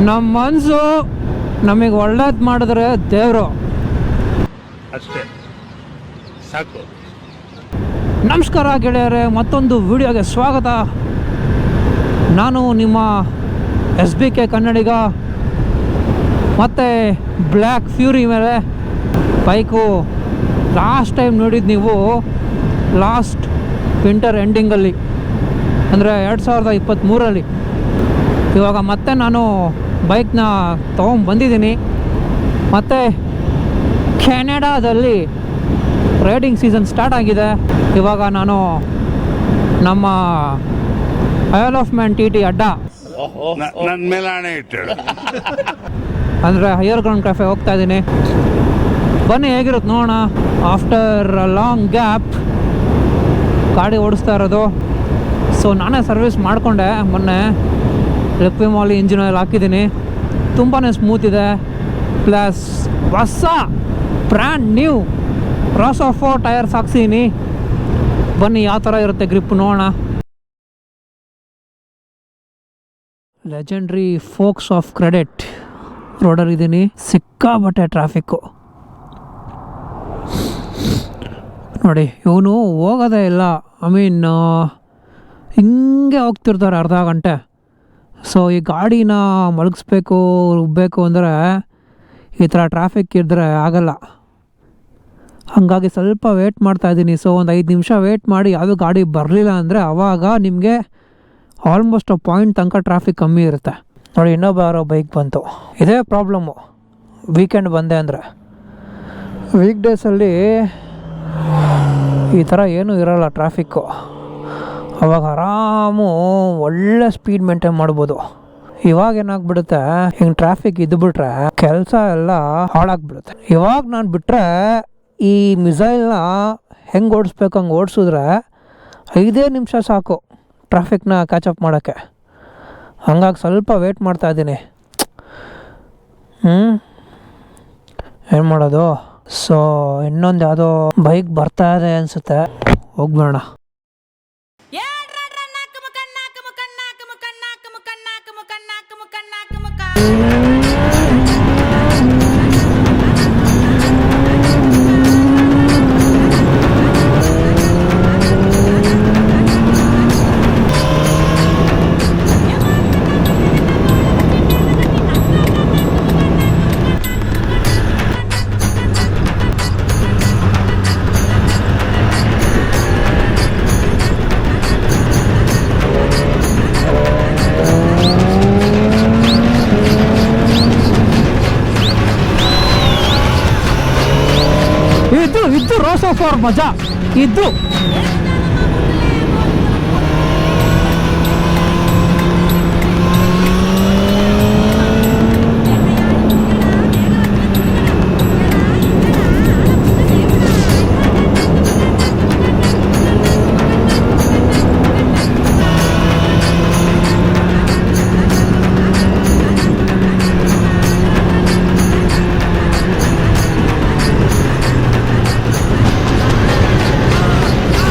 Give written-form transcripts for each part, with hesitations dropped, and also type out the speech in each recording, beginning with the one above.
ನಮ್ಮ ಮನಸ್ಸು ನಮಗೆ ಒಳ್ಳೇದು ಮಾಡಿದ್ರೆ ದೇವರು ಅಷ್ಟೇ ಸಾಕು. ನಮಸ್ಕಾರ ಗೆಳೆಯರೆ, ಮತ್ತೊಂದು ವಿಡಿಯೋಗೆ ಸ್ವಾಗತ. ನಾನು ನಿಮ್ಮ SBK ಕನ್ನಡಿಗ. ಮತ್ತು ಬ್ಲ್ಯಾಕ್ ಫ್ಯೂರಿ ಮೇಲೆ ಬೈಕು ಲಾಸ್ಟ್ ಟೈಮ್ ನೋಡಿದ್ದು ನೀವು ಲಾಸ್ಟ್ ವಿಂಟರ್ ಎಂಡಿಂಗಲ್ಲಿ, ಅಂದರೆ 2023. ಇವಾಗ ಮತ್ತೆ ನಾನು ಬೈಕ್ನ ತೊಗೊಂಡ್ಬಂದಿದ್ದೀನಿ. ಮತ್ತು ಕೆನಡಾದಲ್ಲಿ ರೈಡಿಂಗ್ ಸೀಸನ್ ಸ್ಟಾರ್ಟ್ ಆಗಿದೆ. ಇವಾಗ ನಾನು ನಮ್ಮ ಐಲ್ ಆಫ್ ಮ್ಯಾನ್ TT ಅಡ್ಡ, ನನ್ನ ಮೇಲೆ ಹಣೆ ಇಟ್ಟಳು, ಅಂದರೆ ಹೈಯರ್ ಗ್ರೌಂಡ್ ಕ್ಯಾಫೆ ಹೋಗ್ತಾ ಇದ್ದೀನಿ. ಬನ್ನಿ ಹೇಗಿರುತ್ತೆ ನೋಡೋಣ. ಆಫ್ಟರ್ ಅ ಲಾಂಗ್ ಗ್ಯಾಪ್ ಗಾಡಿ ಓಡಿಸ್ತಾ ಇರೋದು. ಸೊ ನಾನೇ ಸರ್ವಿಸ್ ಮಾಡಿಕೊಂಡೆ ಮೊನ್ನೆ. ಲಿಕ್ವಿಮಾಲಿ ಇಂಜಿನ್ ಆಯಿಲ್ ಹಾಕಿದ್ದೀನಿ. ತುಂಬಾ ಸ್ಮೂತ್ ಇದೆ. ಪ್ಲಸ್ ಹೊಸ brand new rows of tyres ಹಾಕ್ಸಿದ್ದೀನಿ. ಬನ್ನಿ ಯಾವ ಥರ ಇರುತ್ತೆ ಗ್ರಿಪ್ ನೋಡೋಣ. ಲೆಜೆಂಡ್ರಿ ಫೋಕ್ಸ್ ಆಫ್ ಕ್ರೆಡಿಟ್ ರೋಡಲ್ಲಿದ್ದೀನಿ. ಸಿಕ್ಕಾಬಟ್ಟೆ ಟ್ರಾಫಿಕ್ಕು ನೋಡಿ. ಇವನು ಹೋಗೋದೇ ಇಲ್ಲ. ಹಿಂಗೆ ಹೋಗ್ತಿರ್ತಾರೆ ಅರ್ಧ ಗಂಟೆ. ಸೊ ಈ ಗಾಡಿನ ಮಲಗಿಸ್ಬೇಕು, ರುಬ್ಬಬೇಕು ಅಂದರೆ ಈ ಥರ ಟ್ರಾಫಿಕ್ ಇದ್ದರೆ ಆಗಲ್ಲ. ಹಾಗಾಗಿ ಸ್ವಲ್ಪ ವೇಟ್ ಮಾಡ್ತಾಯಿದ್ದೀನಿ. ಸೊ ಒಂದು 5 ನಿಮಿಷ ವೇಟ್ ಮಾಡಿ ಯಾವುದೂ ಗಾಡಿ ಬರಲಿಲ್ಲ ಅಂದರೆ ಆವಾಗ ನಿಮಗೆ ಆಲ್ಮೋಸ್ಟ್ ಪಾಯಿಂಟ್ ತನಕ ಟ್ರಾಫಿಕ್ ಕಮ್ಮಿ ಇರುತ್ತೆ. ನೋಡಿ, ಇನ್ನೊಬ್ಬ ಯಾರೋ ಬೈಕ್ ಬಂತು. ಇದೇ ಪ್ರಾಬ್ಲಮ್ಮು ವೀಕೆಂಡ್ ಬಂದೆ ಅಂದರೆ. ವೀಕ್ ಡೇಸಲ್ಲಿ ಈ ಥರ ಏನೂ ಇರೋಲ್ಲ ಟ್ರಾಫಿಕ್ಕು. ಅವಾಗ ಆರಾಮು ಒಳ್ಳೆ ಸ್ಪೀಡ್ ಮೇಂಟೈನ್ ಮಾಡ್ಬೋದು. ಇವಾಗ ಏನಾಗ್ಬಿಡುತ್ತೆ, ಹಿಂಗೆ ಟ್ರಾಫಿಕ್ ಇದ್ದುಬಿಟ್ರೆ ಕೆಲಸ ಎಲ್ಲ ಹಾಳಾಗ್ಬಿಡುತ್ತೆ. ಇವಾಗ ನಾನು ಬಿಟ್ಟರೆ ಈ ಮಿಸೈಲ್ನ ಹೆಂಗೆ ಓಡಿಸ್ಬೇಕು ಹಂಗೆ ಓಡಿಸಿದ್ರೆ 5 ನಿಮಿಷ ಸಾಕು ಟ್ರಾಫಿಕ್ನ ಕ್ಯಾಚಪ್ ಮಾಡೋಕ್ಕೆ. ಹಂಗಾಗಿ ಸ್ವಲ್ಪ ವೇಟ್ ಮಾಡ್ತಾಯಿದ್ದೀನಿ. ಏನು ಮಾಡೋದು. ಸೊ ಇನ್ನೊಂದು ಯಾವುದೋ ಬೈಕ್ ಬರ್ತಾ ಇದೆ ಅನಿಸುತ್ತೆ, ಹೋಗ್ಬೇಡ. ಇದ್ದು ರೋಸ್ ಆಫ್ ಅವರ್ ಮಜಾ ಇದ್ದು.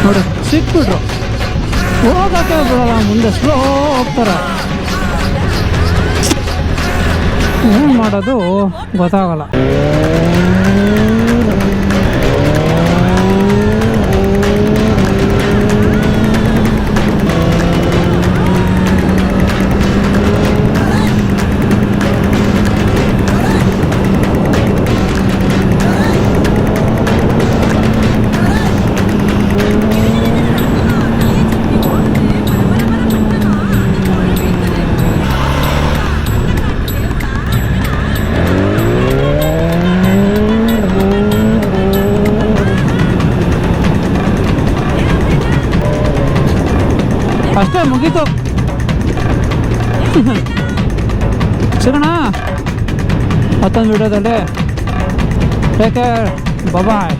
ನೋಡಿ, ಸಿಕ್ಬಿಟ್ರು. ಹೋಗೋಕ್ಕೆ ಬಿಡಲ್ಲ, ಮುಂದೆ ಸ್ಲೋ ಹೋಗ್ತಾರೆ. ಏನು ಮಾಡೋದು ಗೊತ್ತಾಗಲ್ಲ. ಅಷ್ಟೇ, ಮುಗೀತು. ಸಿಗೋಣ ಮತ್ತೊಂದು ವಿಡಿಯೋದಲ್ಲಿ. ಟೇಕ್ ಕೇರ್, ಬಾಯ್.